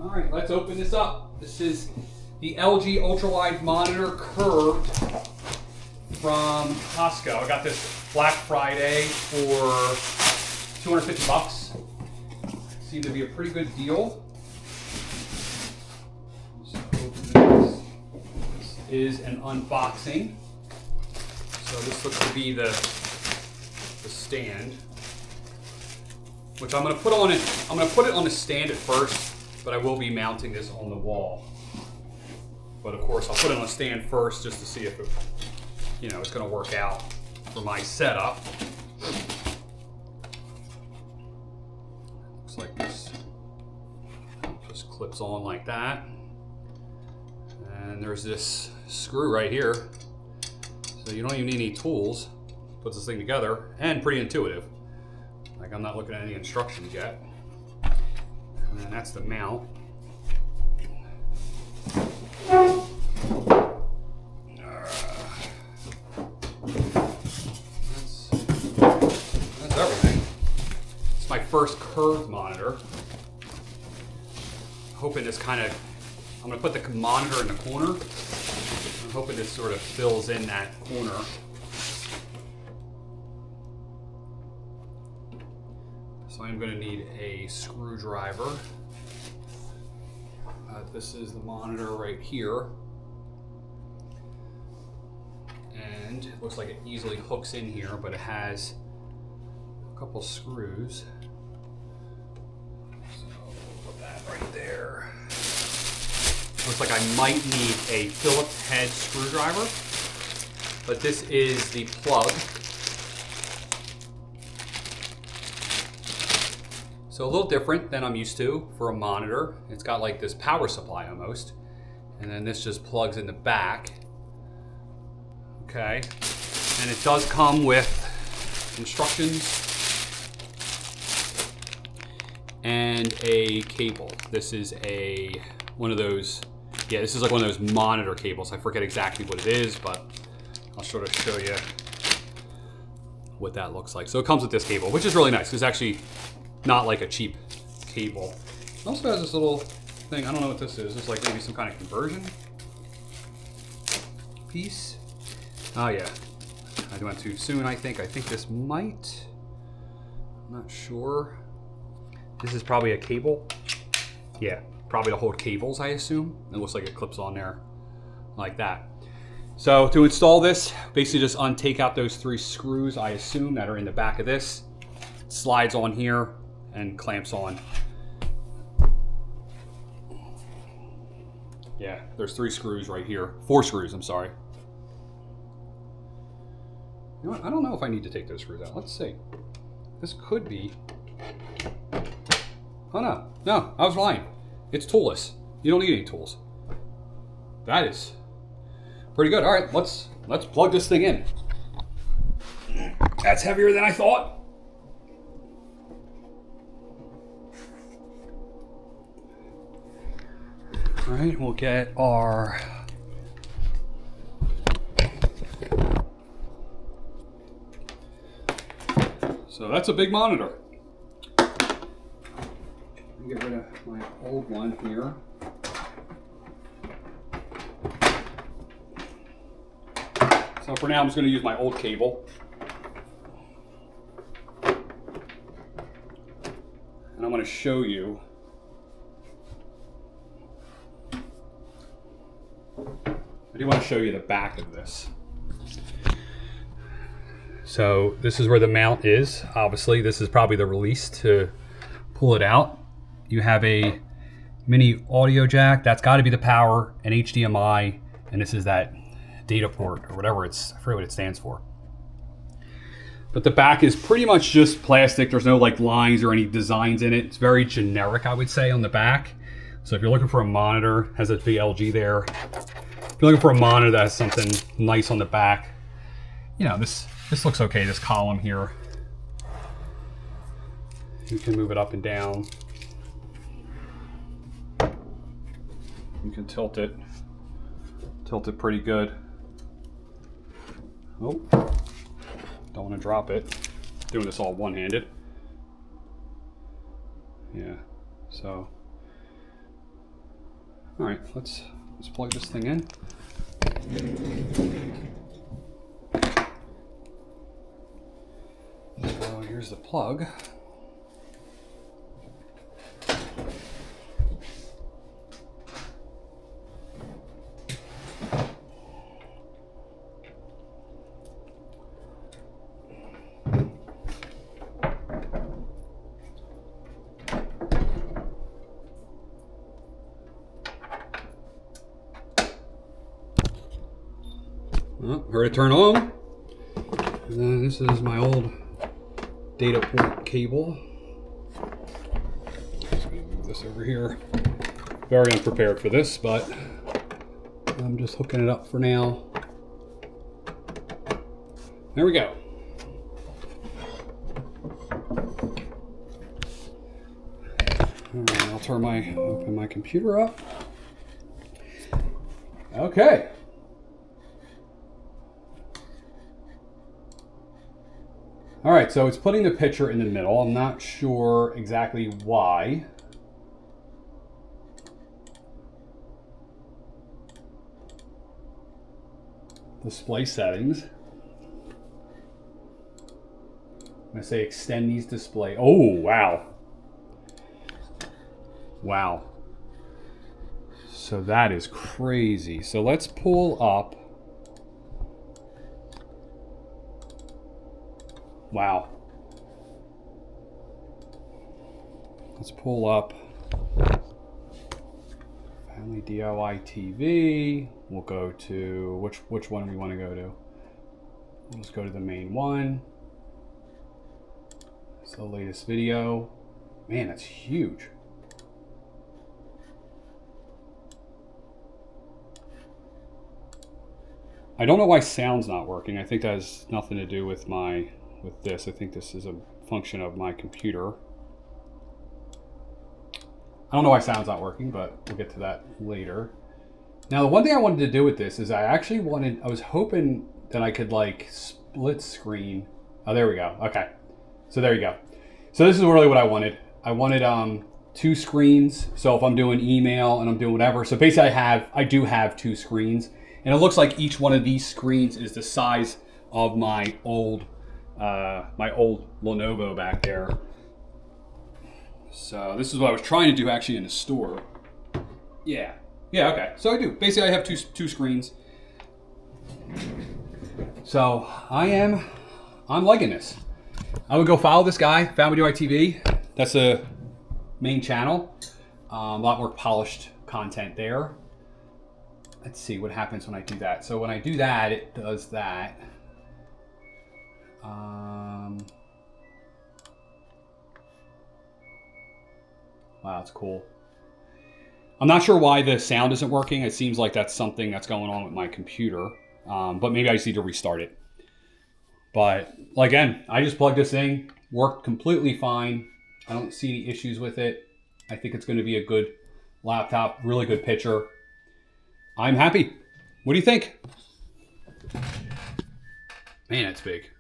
All right, let's open this up. This is the LG UltraWide monitor curved from Costco. I got this Black Friday for $250. Seemed to be a pretty good deal. So open this. This is an unboxing. So this looks to be the stand, which I'm going to put on it. I'm going to put it on the stand at first, but I will be mounting this on the wall. But of course, I'll put it on the stand first just to see if it, it's going to work out for my setup. Looks like this just clips on like that. And there's this screw right here. So you don't even need any tools. Puts this thing together, and pretty intuitive. Like, I'm not looking at any instructions yet. And then that's the mount. That's everything. It's my first curved monitor. Hoping this I'm gonna put the monitor in the corner. I'm hoping this sort of fills in that corner. So I'm going to need a screwdriver. This is the monitor right here. And it looks like it easily hooks in here, but it has a couple screws. So we'll put that right there. Looks like I might need a Phillips head screwdriver, but this is the plug. So a little different than I'm used to for a monitor. It's got like this power supply almost. And then this just plugs in the back. Okay. And it does come with instructions and a cable. This is one of those, this is like one of those monitor cables. I forget exactly what it is, but I'll sort of show you what that looks like. So it comes with this cable, which is really nice. It's actually not like a cheap cable. It also has this little thing. I don't know what this is. It's like maybe some kind of conversion piece. Oh yeah, I went too soon. I think this might. I'm not sure. This is probably a cable. Yeah, probably to hold cables, I assume. It looks like it clips on there like that. So to install this, basically just take out those 3 screws, I assume, that are in the back of this. It slides on here and clamps on. Yeah, there's 3 screws right here. 4 screws, I'm sorry. You know what? I don't know if I need to take those screws out. Let's see. This could be. Oh no, no, I was lying. It's toolless. You don't need any tools. That is pretty good. All right, let's plug this thing in. That's heavier than I thought. All right, we'll get our so that's a big monitor. Get rid of my old one here. So for now, I'm just going to use my old cable. And I'm going to show you. I do want to show you the back of this. So this is where the mount is. Obviously, this is probably the release to pull it out. You have a mini audio jack. That's got to be the power, and HDMI, and this is that data port or whatever I forget what it stands for. But the back is pretty much just plastic. There's no like lines or any designs in it. It's very generic, I would say, on the back. So if you're looking for a monitor, has a big LG there. If you're looking for a monitor that has something nice on the back, this looks okay, this column here. You can move it up and down. You can tilt it pretty good. Oh, don't want to drop it. Doing this all one-handed. Yeah, so All right, let's plug this thing in. So here's the plug. Oh, heard it turn on. And then this is my old data port cable. Just gonna move this over here. Very unprepared for this, but I'm just hooking it up for now. There we go. All right, I'll open my computer up. Okay. All right, so it's putting the picture in the middle. I'm not sure exactly why. Display settings. I'm gonna say extend these display. Oh, wow. Wow. So that is crazy. So let's pull up. Wow. Let's pull up Family DIY TV. We'll go to, which one do we want to go to? Let's go to the main one. It's the latest video. Man, that's huge. I don't know why sound's not working. I think that has nothing to do with this. I think this is a function of my computer. I don't know why sound's not working, but we'll get to that later. Now, the one thing I wanted to do with this is I was hoping that I could like split screen. Oh, there we go. Okay. So there you go. So this is really what I wanted. I wanted two screens. So if I'm doing email and I'm doing whatever. So basically I do have two screens, and it looks like each one of these screens is the size of my old Lenovo back there. So this is what I was trying to do actually in the store. Yeah, okay. So I do. Basically, I have two screens. So I'm liking this. I would go follow this guy, Family DIY TV. That's a main channel. A lot more polished content there. Let's see what happens when I do that. So when I do that, it does that. Wow, that's cool. I'm not sure why the sound isn't working. It seems like that's something that's going on with my computer. But maybe I just need to restart it. But again, I just plugged this in, worked completely fine. I don't see any issues with it. I think it's going to be a good laptop, really good picture. I'm happy. What do you think? Man, it's big.